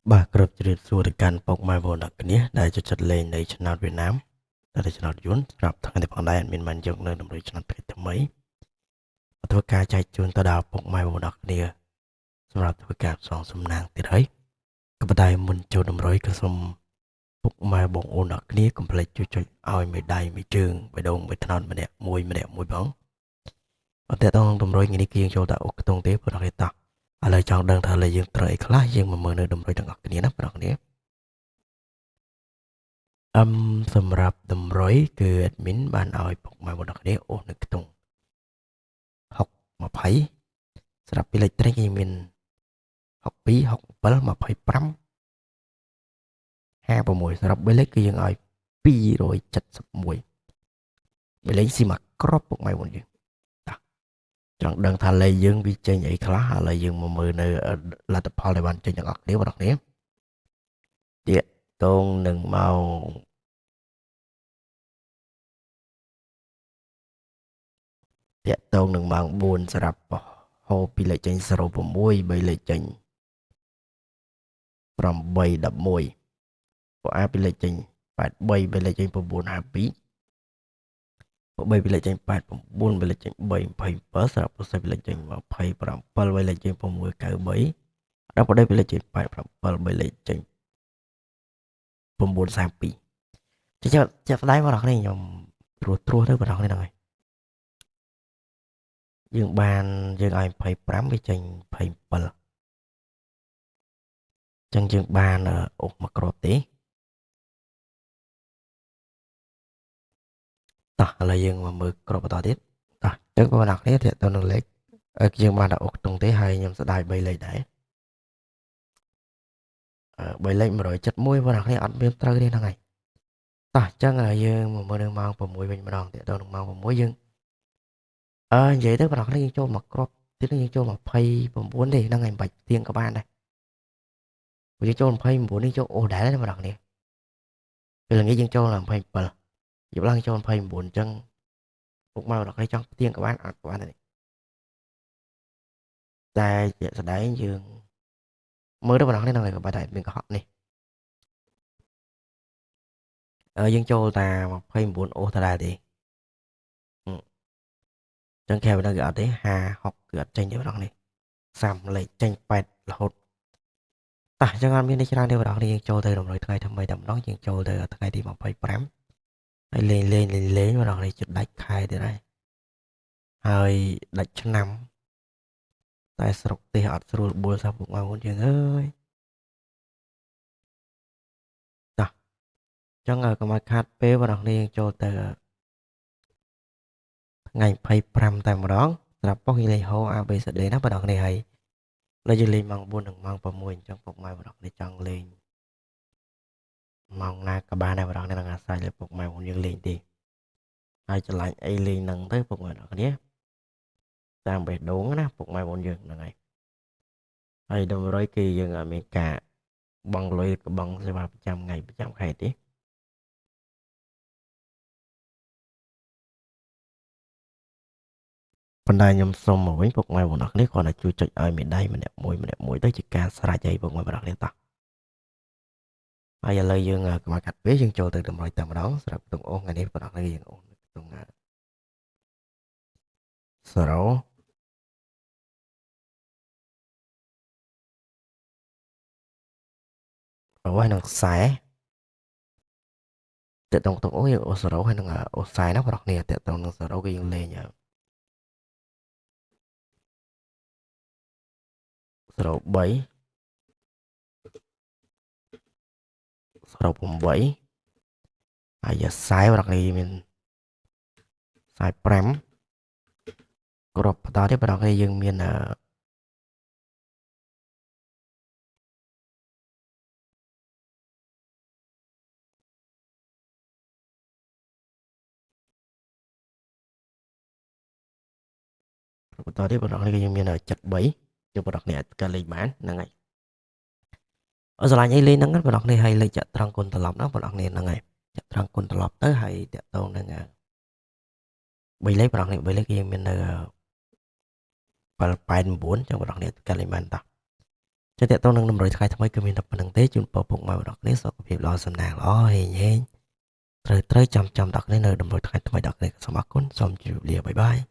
Bà cập nhật số được can bọc mai vô đặc nhé đại cho chất lênในchannel Việt Nam តែ channel យន្តសម្រាប់ថ្ងៃនេះផងដែរ admin បានយកនៅតម្រូវឆ្នាំថ្មីធ្វើការចែកជូនទៅដល់ពុកម៉ែបងប្អូនអ្នកគ្នាសម្រាប់ធ្វើការផ្សងសំណាងទៀតហើយក៏ប៉ុន្តែមុនចូលតម្រុយក៏សូមពុកម៉ែបងប្អូនអ្នកគ្នាកុំភ្លេចជួយចុចឲ្យមេដៃមេជើងបេះដូងបេះថ្នោតម្នាក់មួយផងអត់តតងតម្រុយថ្ងៃនេះគឺយើងចូលតែអុកខ្ទង់ទេបងប្អូនតោះឥឡូវចង់ដឹងថាលើយើងត្រូវអីខ្លះយើងមកមើលនៅតម្រុយទាំងអស់គ្នាណាបងប្អូនសម្រាប់តម្រុយគឺ admin បានឲ្យពុកម៉ែបងប្អូនគ្នាអូសនៅខ្ទង់6 20ស្រាប់ពីលេខត្រេងគេមាន62 67 25 56សម្រាប់3លេខគឺយើងឲ្យ271 3លេខស៊ីមកក្របពុកម៉ែបងយើងចង់ដឹងថាលេខយើងវាចេញអីខ្លះឥឡូវយើងមកមើលនៅលទ្ធផលដែលបានចេញទាំងអស់គ្នាបងប្អូនតាកតងនឹងម៉ោងតាក់ទងនឹងម៉ោង4ស្រាប់ហូបពីលេខចេញ06 3លេខចេញ811ពួកអាពីលេខចេញ83 3លេខចេញ952ពួក3ពីលេខចេញ89 3លេខចេញ327ស្រាប់ពុសិពីលេខចេញ27 3លេខចេញ693ដល់ពួក3ពីលេខចេញ87 3លេខចេញ932ចាក់ស្ដាយមកដល់នេះខ្ញុំត្រួសទៅបងប្អូនហ្នឹងហើយយើងបានយើងឲ្យ25វាចេញ27ចឹងយើងបានអុកមកក្របទេតោះឥឡូវយើងមកមើលក្របបន្តទៀតតោះចឹងបងប្អូនគ្នាទៅនឹងលេខយើងបានអុកខ្ទង់ទេហើយខ្ញុំស្ដាយ3លេខដែរ3លេខ171បងប្អូនគ្នាអត់មានត្រូវទេហ្នឹងហើយតោះចឹងយើងមកមើលនឹងម៉ោង6វិញម្ដងទៅនឹងម៉ោង6យើងនិយាយទៅបងប្អូនគ្នាយើងចូលមកក្របទៀតយើងចូល29ទេហ្នឹងហើយមិនបាច់ទៀងក៏បានដែរយើងចូល29នេះចូលអូដែរណាបងប្អូនគ្នាពេលល្ងាចយើងចូល27យប់ឡើងចូល29អញ្ចឹងពុកម៉ែបងប្អូនចង់ទៀងក៏បានអត់ក៏បានដែរតែជាក់ស្ដែងយើងមើលទៅបងប្អូនហ្នឹងហើយក៏បាត់តែមានកុហកនេះយើងចូលតែ29អូសដដែលទេចឹងខែវិញគឺអត់ទេ50 60គឺអត់ចេញទេបងប្អូននេះ30លេខចេញ8រហូតតោះចឹងអត់មាននេះច្រើនទេបងប្អូនយើងចូលទៅរំលឹកថ្ងៃថ្មីតែម្ដងយើងចូលទៅថ្ងៃទី25ហើយលេងបងប្អូននេះជិតដាច់ខែទៀតហើយដាច់ឆ្នាំតែស្រុកទេសអត់ស្រួលបួលសោះពុកម៉ែបងប្អូនយើងអើយតោះចឹងកុំឲ្យខាតពេលបងប្អូនយើងចូលទៅថ្ងៃ25តែម្ដងស្រាប់ប៉ុស្តិ៍លេខហោ ABCD ណាបងប្អូនហើយលើយើងលេងម៉ោង4និងម៉ោង6អញ្ចឹងពុកម៉ែបងប្អូនចង់លេងម៉ោងណាក៏បានដែរបងប្អូននឹងអាស្រ័យលើពុកម៉ែបងយើងលេងទេហើយឆ្លាញ់អីលេងហ្នឹងទៅពុកម៉ែបងប្អូនតាមបេះដូងណាពុកម៉ែបងយើងហ្នឹងហើយតម្រុយគឺយើងអត់មានការបង់លុយក៏បង់សេវាប្រចាំថ្ងៃប្រចាំខែទេប៉ុន្តែខ្ញុំសូមមកវិញពុកម៉ែបងប្អូនគ្រាន់តែជួយចុចឲ្យមេដៃម្នាក់មួយទៅជាការស្រេចឲ្យពុកម៉ែបងប្អូនតោះហើយឥឡូវយើងកុំឲ្យកាត់ពេលយើងចូលទៅតម្រុយតែម្ដងសម្រាប់ក្នុងអូសថ្ងៃនេះបងប្អូនយើងអូសក្នុង0ហើយនឹងខ្សែតើតងអូសយើងអូស0ហើយនឹងអូសខ្សែណាបងប្អូនតើតងនឹង0គឺយើងលេង03 08ហើយខ្សែបងប្អូនមានខ្សែ5គ្រាប់បន្តទៀតបងប្អូនយើងមានបន្តទៀតបងប្អូនយើងមាន73យកបងប្អូនអាចកាន់លេខបានហ្នឹងហើយស្រឡាញ់អីលេងហ្នឹងបងប្អូនហើយលេខចាក់ត្រង់គុណត្រឡប់ណាបងប្អូនហ្នឹងហើយចាក់ត្រង់គុណត្រឡប់ទៅហើយតាក់ទងនឹង3លេខបងប្អូន3លេខយើងមាននៅ789ចឹងបងប្អូនកាន់លេខបានតោះ จะแตะต้องនឹងតម្រុយថ្ងៃថ្មីគឺមានតែប៉ុណ្្នឹងទេជូនពរពុកម៉ែបងប្អូនគ្នាសុខភាពល្អសំណាងល្អហេងហេងត្រូវចាំដល់គ្នានៅតម្រុយថ្ងៃថ្មីដល់គ្នាសូមអរគុណសូមជម្រាបលាបាយបាយ